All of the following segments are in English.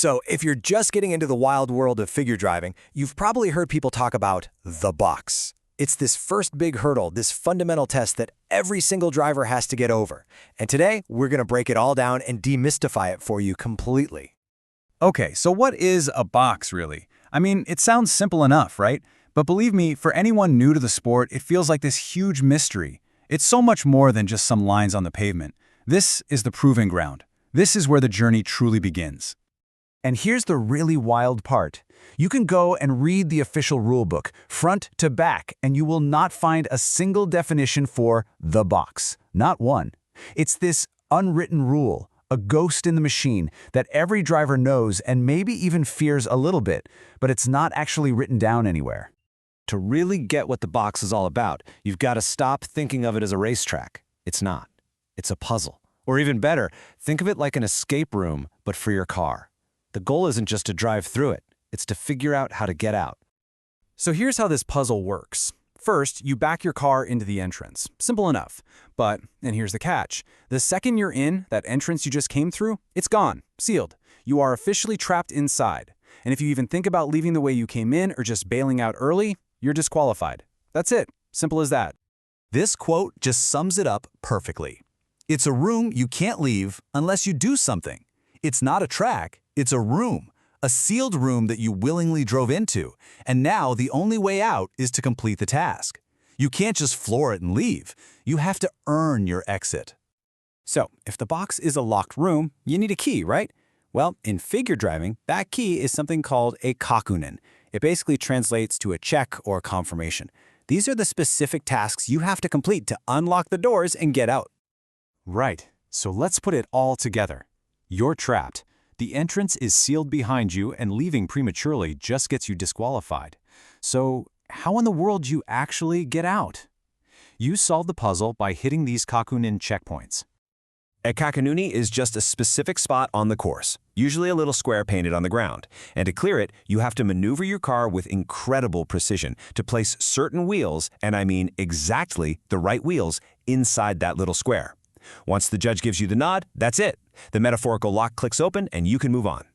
So, if you're just getting into the wild world of figure driving, you've probably heard people talk about the box. It's this first big hurdle, this fundamental test that every single driver has to get over. And today, we're going to break it all down and demystify it for you completely. Okay, so what is a box, really? I mean, it sounds simple enough, right? But believe me, for anyone new to the sport, it feels like this huge mystery. It's so much more than just some lines on the pavement. This is the proving ground. This is where the journey truly begins. And here's the really wild part. You can go and read the official rulebook, front to back, and you will not find a single definition for the box. Not one. It's this unwritten rule, a ghost in the machine, that every driver knows and maybe even fears a little bit, but it's not actually written down anywhere. To really get what the box is all about, you've got to stop thinking of it as a racetrack. It's not. It's a puzzle. Or even better, think of it like an escape room, but for your car. The goal isn't just to drive through it, it's to figure out how to get out. So here's how this puzzle works. First, you back your car into the entrance. Simple enough. But, and here's the catch, the second you're in that entrance you just came through, it's gone, sealed. You are officially trapped inside. And if you even think about leaving the way you came in or just bailing out early, you're disqualified. That's it. Simple as that. This quote just sums it up perfectly. It's a room you can't leave unless you do something. It's not a track, it's a room, a sealed room that you willingly drove into, and now the only way out is to complete the task. You can't just floor it and leave. You have to earn your exit. So, if the box is a locked room, you need a key, right? Well, in figure driving, that key is something called a kakunin. It basically translates to a check or confirmation. These are the specific tasks you have to complete to unlock the doors and get out. Right. So let's put it all together. You're trapped. The entrance is sealed behind you, and leaving prematurely just gets you disqualified. So how in the world do you actually get out? You solve the puzzle by hitting these kakunin checkpoints. A kakanuni is just a specific spot on the course, usually a little square painted on the ground. And to clear it, you have to maneuver your car with incredible precision to place certain wheels, and I mean exactly the right wheels, inside that little square. Once the judge gives you the nod, that's it. The metaphorical lock clicks open and you can move on.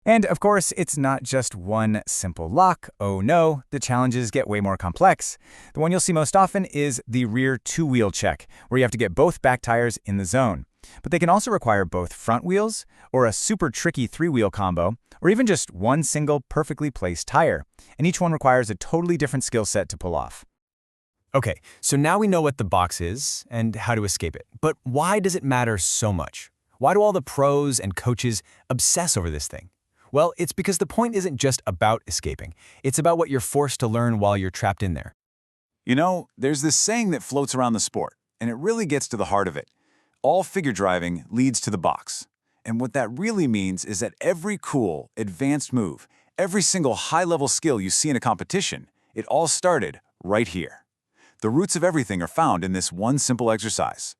And of course, it's not just one simple lock. Oh no, the challenges get way more complex. The one you'll see most often is the rear two-wheel check, where you have to get both back tires in the zone. But they can also require both front wheels, or a super tricky three-wheel combo, or even just one single perfectly placed tire. And each one requires a totally different skill set to pull off. Okay, so now we know what the box is and how to escape it. But why does it matter so much? Why do all the pros and coaches obsess over this thing? Well, it's because the point isn't just about escaping. It's about what you're forced to learn while you're trapped in there. You know, there's this saying that floats around the sport, and it really gets to the heart of it. All figure driving leads to the box. And what that really means is that every cool, advanced move, every single high-level skill you see in a competition, it all started right here. The roots of everything are found in this one simple exercise.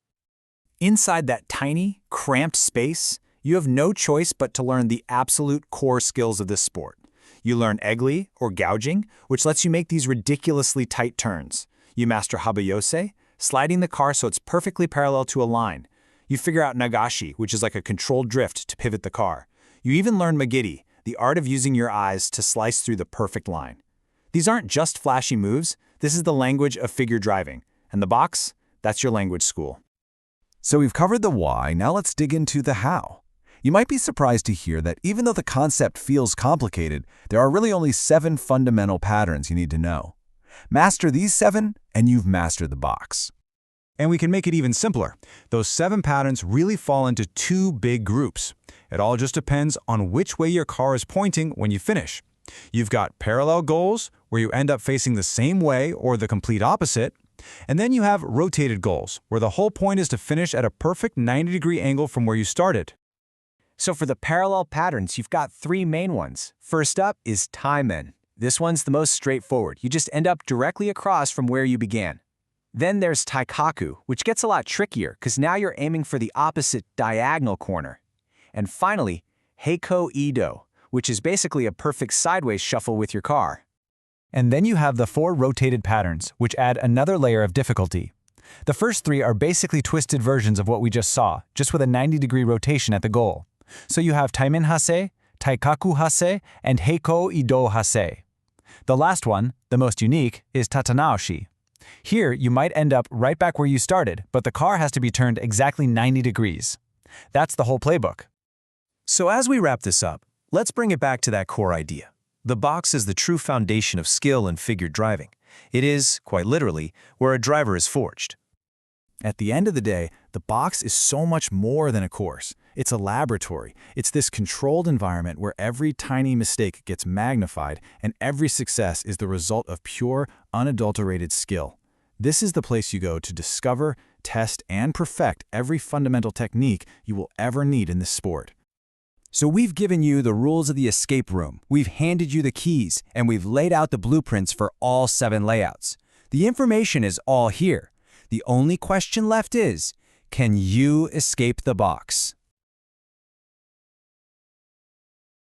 Inside that tiny, cramped space, you have no choice but to learn the absolute core skills of this sport. You learn egli, or gouging, which lets you make these ridiculously tight turns. You master habayose, sliding the car so it's perfectly parallel to a line. You figure out nagashi, which is like a controlled drift to pivot the car. You even learn magiri, the art of using your eyes to slice through the perfect line. These aren't just flashy moves. This is the language of figure driving. And the box, that's your language school. So we've covered the why, now let's dig into the how. You might be surprised to hear that even though the concept feels complicated, there are really only 7 fundamental patterns you need to know. Master these 7, and you've mastered the box. And we can make it even simpler. Those 7 patterns really fall into 2 big groups. It all just depends on which way your car is pointing when you finish. You've got parallel goals, where you end up facing the same way or the complete opposite. And then you have rotated goals, where the whole point is to finish at a perfect 90-degree angle from where you started. So for the parallel patterns, you've got 3 main ones. First up is taimen. This one's the most straightforward. You just end up directly across from where you began. Then there's taikaku, which gets a lot trickier because now you're aiming for the opposite diagonal corner. And finally, heiko ido, which is basically a perfect sideways shuffle with your car. And then you have the 4 rotated patterns, which add another layer of difficulty. The first 3 are basically twisted versions of what we just saw, just with a 90-degree rotation at the goal. So you have taimen hase, Taikaku Hase, and Heiko Ido Hase. The last one, the most unique, is Tatanaoshi. Here, you might end up right back where you started, but the car has to be turned exactly 90 degrees. That's the whole playbook. So as we wrap this up, let's bring it back to that core idea. The box is the true foundation of skill in figure driving. It is, quite literally, where a driver is forged. At the end of the day, the box is so much more than a course. It's a laboratory. It's this controlled environment where every tiny mistake gets magnified and every success is the result of pure, unadulterated skill. This is the place you go to discover, test, and perfect every fundamental technique you will ever need in this sport. So we've given you the rules of the escape room, we've handed you the keys, and we've laid out the blueprints for all 7 layouts. The information is all here. The only question left is, can you escape the box?